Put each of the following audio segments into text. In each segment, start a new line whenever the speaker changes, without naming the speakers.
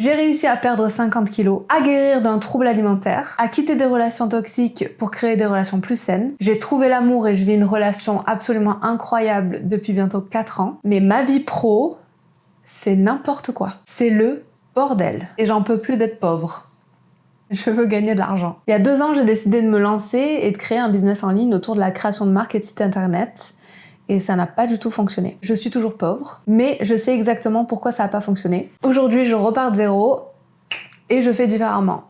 J'ai réussi à perdre 50 kilos, à guérir d'un trouble alimentaire, à quitter des relations toxiques pour créer des relations plus saines. J'ai trouvé l'amour et je vis une relation absolument incroyable depuis bientôt 4 ans. Mais ma vie pro, c'est n'importe quoi. C'est le bordel. Et j'en peux plus d'être pauvre. Je veux gagner de l'argent. Il y a 2 ans, j'ai décidé de me lancer et de créer un business en ligne autour de la création de marques et de sites internet. Et ça n'a pas du tout fonctionné. Je suis toujours pauvre, mais je sais exactement pourquoi ça n'a pas fonctionné. Aujourd'hui, je repars de zéro et je fais différemment.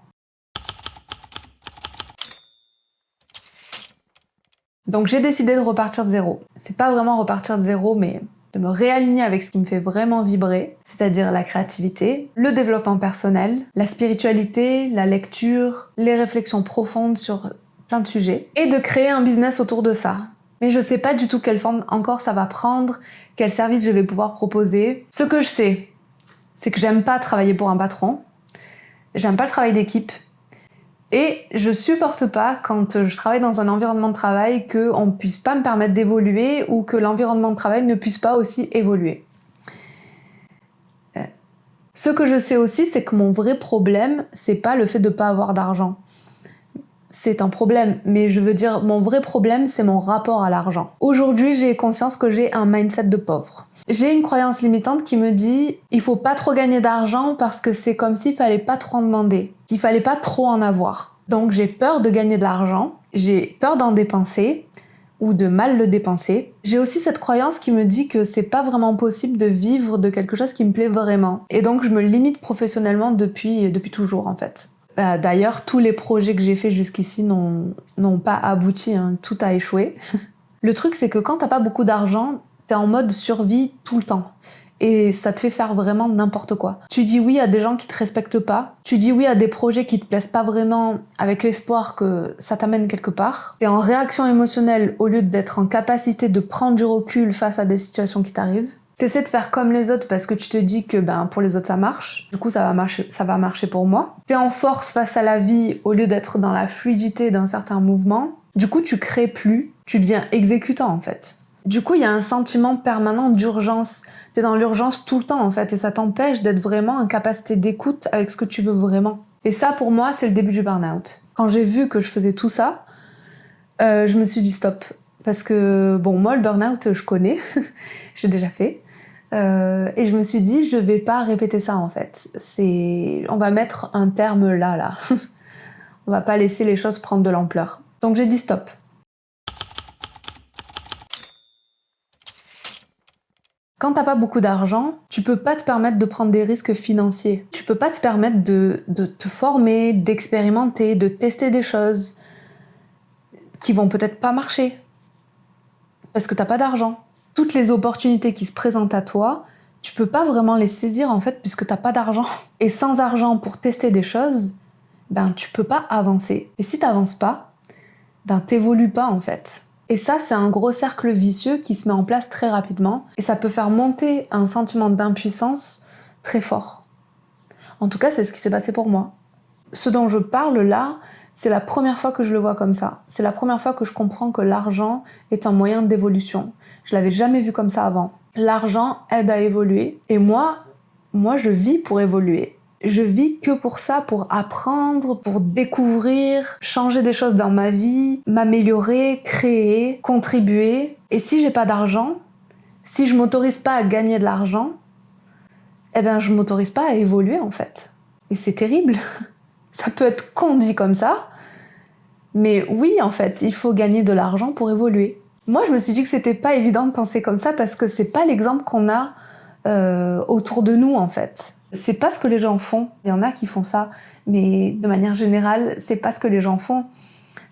Donc j'ai décidé de repartir de zéro. C'est pas vraiment repartir de zéro, mais de me réaligner avec ce qui me fait vraiment vibrer, c'est-à-dire la créativité, le développement personnel, la spiritualité, la lecture, les réflexions profondes sur plein de sujets, et de créer un business autour de ça. Mais je sais pas du tout quelle forme encore ça va prendre, quel service je vais pouvoir proposer. Ce que je sais, c'est que j'aime pas travailler pour un patron, j'aime pas le travail d'équipe, et je supporte pas quand je travaille dans un environnement de travail qu'on puisse pas me permettre d'évoluer ou que l'environnement de travail ne puisse pas aussi évoluer. Ce que je sais aussi, c'est que mon vrai problème, c'est pas le fait de pas avoir d'argent. C'est un problème, mais je veux dire, mon vrai problème, c'est mon rapport à l'argent. Aujourd'hui, j'ai conscience que j'ai un mindset de pauvre. J'ai une croyance limitante qui me dit il faut pas trop gagner d'argent parce que c'est comme s'il fallait pas trop en demander, qu'il fallait pas trop en avoir. Donc j'ai peur de gagner de l'argent, j'ai peur d'en dépenser ou de mal le dépenser. J'ai aussi cette croyance qui me dit que c'est pas vraiment possible de vivre de quelque chose qui me plaît vraiment. Et donc je me limite professionnellement depuis toujours en fait. D'ailleurs, tous les projets que j'ai faits jusqu'ici n'ont pas abouti, hein. Tout a échoué. Le truc, c'est que quand t'as pas beaucoup d'argent, t'es en mode survie tout le temps. Et ça te fait faire vraiment n'importe quoi. Tu dis oui à des gens qui te respectent pas, tu dis oui à des projets qui te plaisent pas vraiment avec l'espoir que ça t'amène quelque part. T'es en réaction émotionnelle au lieu d'être en capacité de prendre du recul face à des situations qui t'arrivent. T'essaies de faire comme les autres parce que tu te dis que pour les autres ça marche, du coup ça va marcher pour moi. T'es en force face à la vie au lieu d'être dans la fluidité d'un certain mouvement. Du coup tu crées plus, tu deviens exécutant en fait. Du coup il y a un sentiment permanent d'urgence. T'es dans l'urgence tout le temps en fait et ça t'empêche d'être vraiment en capacité d'écoute avec ce que tu veux vraiment. Et ça pour moi c'est le début du burn-out. Quand j'ai vu que je faisais tout ça, je me suis dit stop. Parce que moi le burn-out je connais, j'ai déjà fait. Et je me suis dit, je vais pas répéter ça en fait. On va mettre un terme là. On va pas laisser les choses prendre de l'ampleur. Donc j'ai dit stop. Quand t'as pas beaucoup d'argent, tu peux pas te permettre de prendre des risques financiers. Tu peux pas te permettre de te former, d'expérimenter, de tester des choses qui vont peut-être pas marcher. Parce que t'as pas d'argent. Toutes les opportunités qui se présentent à toi, tu peux pas vraiment les saisir en fait puisque t'as pas d'argent. Et sans argent pour tester des choses, tu peux pas avancer. Et si t'avances pas, t'évolues pas en fait. Et ça, c'est un gros cercle vicieux qui se met en place très rapidement et ça peut faire monter un sentiment d'impuissance très fort. En tout cas, c'est ce qui s'est passé pour moi. Ce dont je parle là, c'est la première fois que je le vois comme ça. C'est la première fois que je comprends que l'argent est un moyen d'évolution. Je l'avais jamais vu comme ça avant. L'argent aide à évoluer. Et moi, je vis pour évoluer. Je vis que pour ça, pour apprendre, pour découvrir, changer des choses dans ma vie, m'améliorer, créer, contribuer. Et si j'ai pas d'argent, si je m'autorise pas à gagner de l'argent, je m'autorise pas à évoluer en fait. Et c'est terrible. Ça peut être con dit comme ça, mais oui, en fait, il faut gagner de l'argent pour évoluer. Moi, je me suis dit que c'était pas évident de penser comme ça parce que c'est pas l'exemple qu'on a autour de nous, en fait. C'est pas ce que les gens font. Il y en a qui font ça, mais de manière générale, c'est pas ce que les gens font.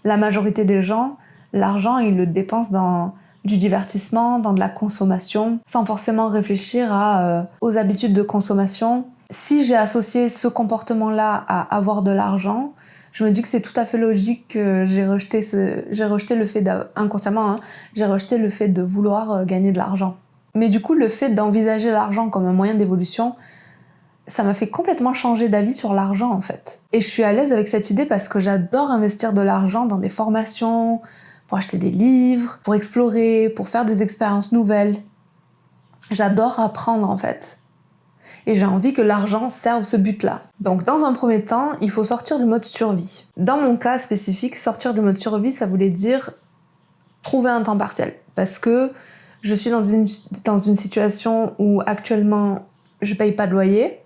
La majorité des gens, l'argent, ils le dépensent dans du divertissement, dans de la consommation, sans forcément réfléchir aux habitudes de consommation. Si j'ai associé ce comportement-là à avoir de l'argent, je me dis que c'est tout à fait logique que j'ai rejeté le fait inconsciemment, j'ai rejeté le fait de vouloir gagner de l'argent. Mais du coup, le fait d'envisager l'argent comme un moyen d'évolution, ça m'a fait complètement changer d'avis sur l'argent en fait. Et je suis à l'aise avec cette idée parce que j'adore investir de l'argent dans des formations, pour acheter des livres, pour explorer, pour faire des expériences nouvelles. J'adore apprendre en fait. Et j'ai envie que l'argent serve ce but-là. Donc dans un premier temps, il faut sortir du mode survie. Dans mon cas spécifique, sortir du mode survie, ça voulait dire trouver un temps partiel. Parce que je suis dans une situation où actuellement, je paye pas de loyer.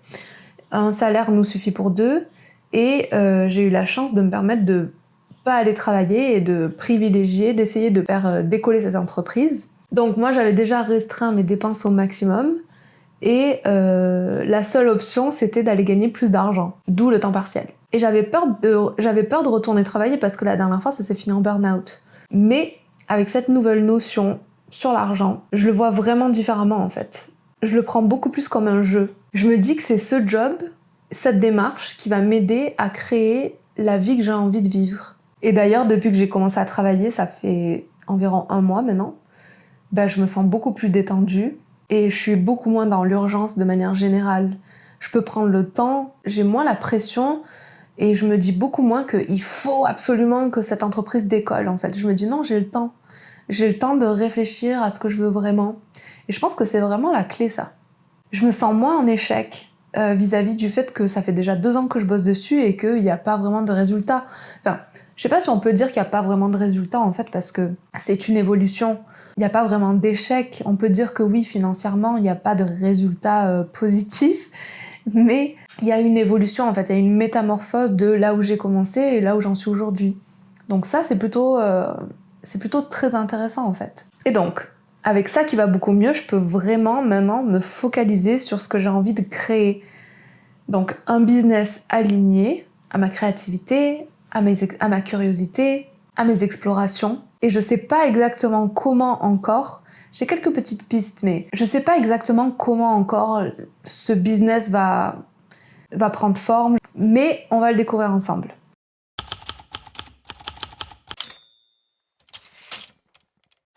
Un salaire nous suffit pour deux. Et j'ai eu la chance de me permettre de pas aller travailler et de privilégier, d'essayer de faire décoller cette entreprise. Donc moi, j'avais déjà restreint mes dépenses au maximum. Et la seule option, c'était d'aller gagner plus d'argent, d'où le temps partiel. Et j'avais peur de retourner travailler parce que la dernière fois, ça s'est fini en burn-out. Mais avec cette nouvelle notion sur l'argent, je le vois vraiment différemment en fait. Je le prends beaucoup plus comme un jeu. Je me dis que c'est ce job, cette démarche qui va m'aider à créer la vie que j'ai envie de vivre. Et d'ailleurs, depuis que j'ai commencé à travailler, ça fait environ 1 mois maintenant, je me sens beaucoup plus détendue. Et je suis beaucoup moins dans l'urgence de manière générale. Je peux prendre le temps, j'ai moins la pression et je me dis beaucoup moins qu'il faut absolument que cette entreprise décolle en fait. Je me dis non, j'ai le temps. J'ai le temps de réfléchir à ce que je veux vraiment. Et je pense que c'est vraiment la clé ça. Je me sens moins en échec vis-à-vis du fait que ça fait déjà 2 ans que je bosse dessus et qu'il n'y a pas vraiment de résultats. Enfin, je sais pas si on peut dire qu'il n'y a pas vraiment de résultats en fait parce que c'est une évolution. Il n'y a pas vraiment d'échec. On peut dire que oui, financièrement, il n'y a pas de résultats positifs, mais il y a une évolution, en fait, il y a une métamorphose de là où j'ai commencé et là où j'en suis aujourd'hui. Donc ça, c'est plutôt très intéressant, en fait. Et donc, avec ça qui va beaucoup mieux, je peux vraiment maintenant me focaliser sur ce que j'ai envie de créer. Donc, un business aligné à ma créativité, à ma curiosité, à mes explorations. Et je sais pas exactement comment encore, j'ai quelques petites pistes, mais je sais pas exactement comment encore ce business va prendre forme, mais on va le découvrir ensemble.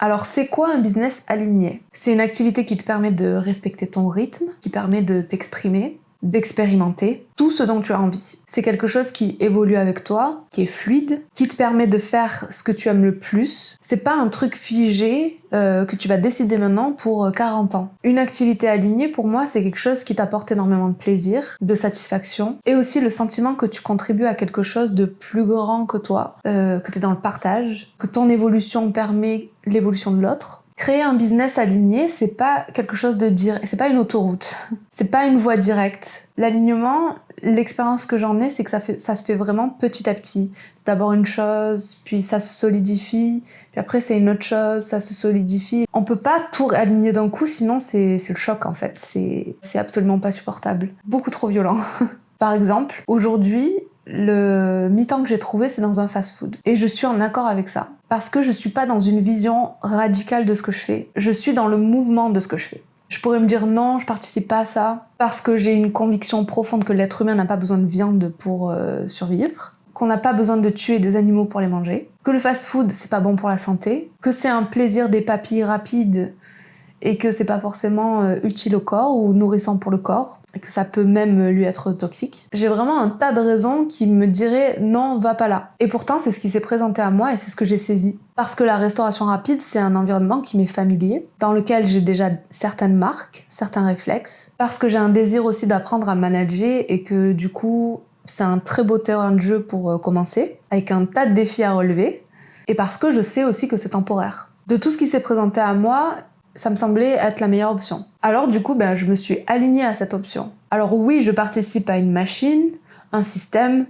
Alors, c'est quoi un business aligné ? C'est une activité qui te permet de respecter ton rythme, qui permet de t'exprimer, d'expérimenter tout ce dont tu as envie. C'est quelque chose qui évolue avec toi, qui est fluide, qui te permet de faire ce que tu aimes le plus. C'est pas un truc figé que tu vas décider maintenant pour 40 ans. Une activité alignée, pour moi, c'est quelque chose qui t'apporte énormément de plaisir, de satisfaction, et aussi le sentiment que tu contribues à quelque chose de plus grand que toi, que tu es dans le partage, que ton évolution permet l'évolution de l'autre. Créer un business aligné, c'est pas quelque chose de direct, c'est pas une autoroute, c'est pas une voie directe. L'alignement, l'expérience que j'en ai, c'est que ça se fait vraiment petit à petit. C'est d'abord une chose, puis ça se solidifie, puis après c'est une autre chose, ça se solidifie. On peut pas tout aligner d'un coup, sinon c'est le choc en fait, c'est absolument pas supportable. Beaucoup trop violent. Par exemple, aujourd'hui, le mi-temps que j'ai trouvé, c'est dans un fast-food. Et je suis en accord avec ça. Parce que je suis pas dans une vision radicale de ce que je fais. Je suis dans le mouvement de ce que je fais. Je pourrais me dire non, je participe pas à ça, parce que j'ai une conviction profonde que l'être humain n'a pas besoin de viande pour survivre, qu'on n'a pas besoin de tuer des animaux pour les manger, que le fast-food, c'est pas bon pour la santé, que c'est un plaisir des papilles rapides et que c'est pas forcément utile au corps ou nourrissant pour le corps, et que ça peut même lui être toxique. J'ai vraiment un tas de raisons qui me diraient non, va pas là. Et pourtant, c'est ce qui s'est présenté à moi et c'est ce que j'ai saisi. Parce que la restauration rapide, c'est un environnement qui m'est familier, dans lequel j'ai déjà certaines marques, certains réflexes, parce que j'ai un désir aussi d'apprendre à manager et que du coup, c'est un très beau terrain de jeu pour commencer, avec un tas de défis à relever, et parce que je sais aussi que c'est temporaire. De tout ce qui s'est présenté à moi, ça me semblait être la meilleure option. Alors du coup, je me suis alignée à cette option. Alors oui, je participe à une machine, un système,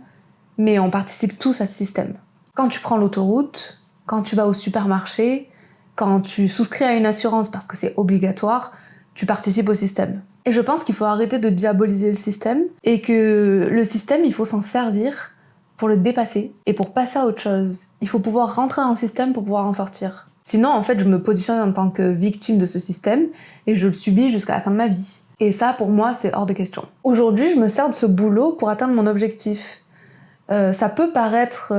mais on participe tous à ce système. Quand tu prends l'autoroute, quand tu vas au supermarché, quand tu souscris à une assurance parce que c'est obligatoire, tu participes au système. Et je pense qu'il faut arrêter de diaboliser le système et que le système, il faut s'en servir pour le dépasser et pour passer à autre chose. Il faut pouvoir rentrer dans le système pour pouvoir en sortir. Sinon, en fait, je me positionne en tant que victime de ce système et je le subis jusqu'à la fin de ma vie. Et ça, pour moi, c'est hors de question. Aujourd'hui, je me sers de ce boulot pour atteindre mon objectif. Ça peut paraître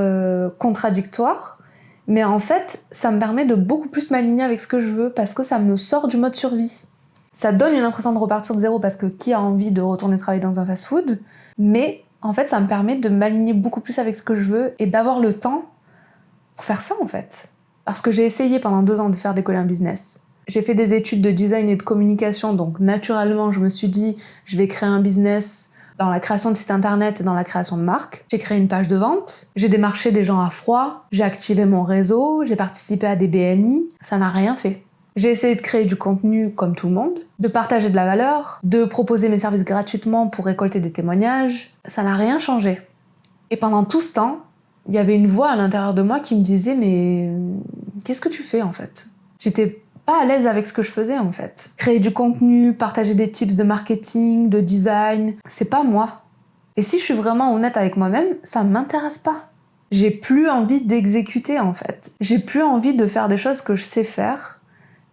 contradictoire, mais en fait, ça me permet de beaucoup plus m'aligner avec ce que je veux parce que ça me sort du mode survie. Ça donne une impression de repartir de zéro parce que qui a envie de retourner travailler dans un fast-food ? Mais en fait, ça me permet de m'aligner beaucoup plus avec ce que je veux et d'avoir le temps pour faire ça, en fait. Parce que j'ai essayé pendant 2 ans de faire décoller un business. J'ai fait des études de design et de communication, donc naturellement, je me suis dit, je vais créer un business dans la création de sites internet et dans la création de marques. J'ai créé une page de vente, j'ai démarché des gens à froid, j'ai activé mon réseau, j'ai participé à des BNI, ça n'a rien fait. J'ai essayé de créer du contenu comme tout le monde, de partager de la valeur, de proposer mes services gratuitement pour récolter des témoignages, ça n'a rien changé. Et pendant tout ce temps, il y avait une voix à l'intérieur de moi qui me disait « mais qu'est-ce que tu fais en fait ?» J'étais pas à l'aise avec ce que je faisais en fait. Créer du contenu, partager des tips de marketing, de design, c'est pas moi. Et si je suis vraiment honnête avec moi-même, ça m'intéresse pas. J'ai plus envie d'exécuter en fait. J'ai plus envie de faire des choses que je sais faire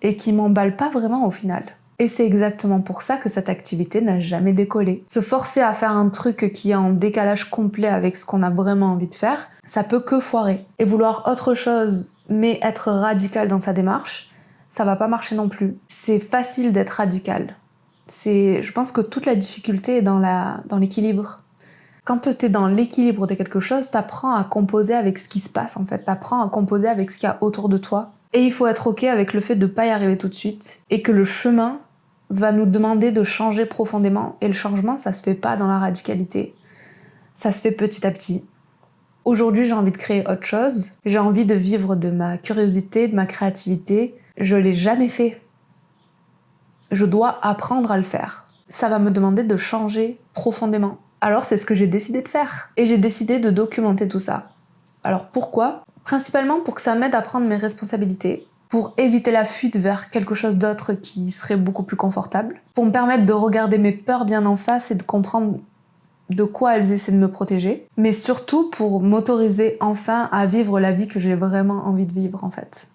et qui m'emballent pas vraiment au final. Et c'est exactement pour ça que cette activité n'a jamais décollé. Se forcer à faire un truc qui est en décalage complet avec ce qu'on a vraiment envie de faire, ça peut que foirer. Et vouloir autre chose, mais être radical dans sa démarche, ça va pas marcher non plus. C'est facile d'être radical. Je pense que toute la difficulté est dans l'équilibre. Quand t'es dans l'équilibre de quelque chose, t'apprends à composer avec ce qui se passe en fait. T'apprends à composer avec ce qu'il y a autour de toi. Et il faut être ok avec le fait de pas y arriver tout de suite. Et que le chemin va nous demander de changer profondément. Et le changement, ça se fait pas dans la radicalité. Ça se fait petit à petit. Aujourd'hui, j'ai envie de créer autre chose. J'ai envie de vivre de ma curiosité, de ma créativité. Je l'ai jamais fait. Je dois apprendre à le faire. Ça va me demander de changer profondément. Alors c'est ce que j'ai décidé de faire. Et j'ai décidé de documenter tout ça. Alors pourquoi ? Principalement pour que ça m'aide à prendre mes responsabilités, pour éviter la fuite vers quelque chose d'autre qui serait beaucoup plus confortable, pour me permettre de regarder mes peurs bien en face et de comprendre de quoi elles essaient de me protéger, mais surtout pour m'autoriser enfin à vivre la vie que j'ai vraiment envie de vivre en fait.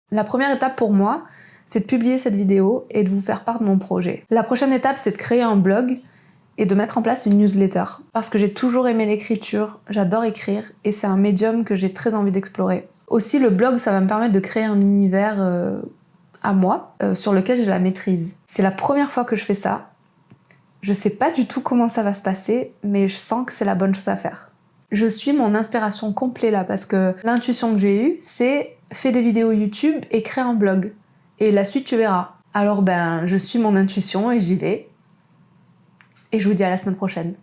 La première étape pour moi, c'est de publier cette vidéo et de vous faire part de mon projet. La prochaine étape, c'est de créer un blog et de mettre en place une newsletter. Parce que j'ai toujours aimé l'écriture, j'adore écrire, et c'est un médium que j'ai très envie d'explorer. Aussi, le blog, ça va me permettre de créer un univers à moi, sur lequel j'ai la maîtrise. C'est la première fois que je fais ça. Je sais pas du tout comment ça va se passer, mais je sens que c'est la bonne chose à faire. Je suis mon inspiration complète là, parce que l'intuition que j'ai eue, c'est fais des vidéos YouTube et crée un blog. Et la suite, tu verras. Alors je suis mon intuition et j'y vais. Et je vous dis à la semaine prochaine.